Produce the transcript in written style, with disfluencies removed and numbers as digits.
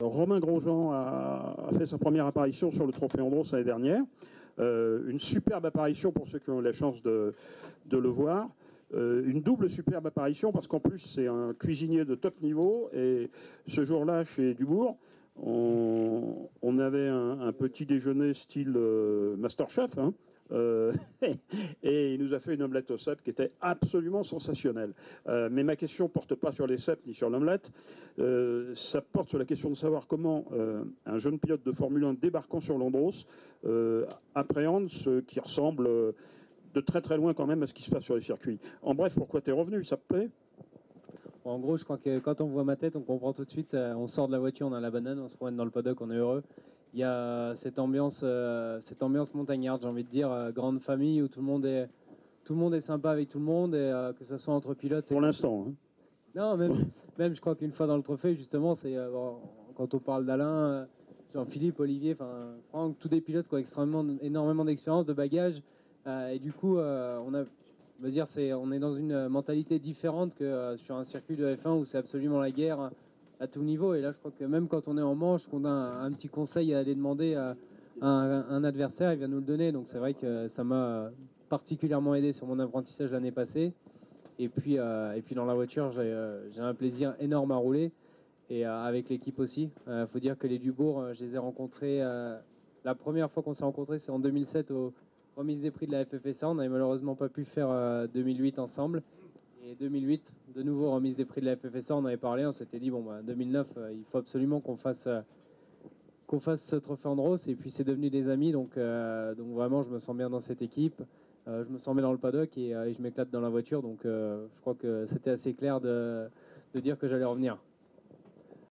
Romain Grosjean a fait sa première apparition sur le Trophée Andros l'année dernière. Une superbe apparition pour ceux qui ont eu la chance de le voir. Une double superbe apparition parce qu'en plus c'est un cuisinier de top niveau et ce jour-là chez Dubourg on avait un petit déjeuner style Masterchef hein, euh, et il nous a fait une omelette aux cèpes qui était absolument sensationnelle. Mais ma question porte pas sur les cèpes ni sur l'omelette, ça porte sur la question de savoir comment un jeune pilote de Formule 1 débarquant sur l'Andros appréhende ce qui ressemble de très très loin quand même à ce qui se passe sur les circuits. En bref, pourquoi t'es revenu, ça te plaît? Bon, en gros, je crois que quand on voit ma tête, on comprend tout de suite. On sort de la voiture, on a la banane, on se promène dans le paddock, on est heureux. Il y a cette ambiance montagnarde, j'ai envie de dire, grande famille où tout le monde est sympa avec tout le monde et que ce soit entre pilotes. Pour l'instant. Hein. Non, même je crois qu'une fois dans le trophée, justement, c'est bon, quand on parle d'Alain, Jean-Philippe, Olivier, enfin Franck, tous des pilotes qui ont énormément d'expérience, de bagages, et du coup, je veux dire, on est dans une mentalité différente que sur un circuit de F1 où c'est absolument la guerre à tout niveau. Et là, je crois que même quand on est en manche, qu'on a un petit conseil à aller demander à un adversaire, il vient nous le donner. Donc c'est vrai que ça m'a particulièrement aidé sur mon apprentissage l'année passée. Et puis dans la voiture, j'ai un plaisir énorme à rouler et avec l'équipe aussi. Faut dire que les Dubourg, je les ai rencontrés. La première fois qu'on s'est rencontrés, c'est en 2007 aux remises des prix de la FFSA. On n'avait malheureusement pas pu faire 2008 ensemble. Et 2008, de nouveau remise des prix de la FFSA, on avait parlé, on s'était dit, bon, bah, 2009, il faut absolument qu'on fasse ce trophée Andros. Et puis c'est devenu des amis, donc vraiment, je me sens bien dans cette équipe. Je me sens bien dans le paddock et je m'éclate dans la voiture. Donc je crois que c'était assez clair de dire que j'allais revenir.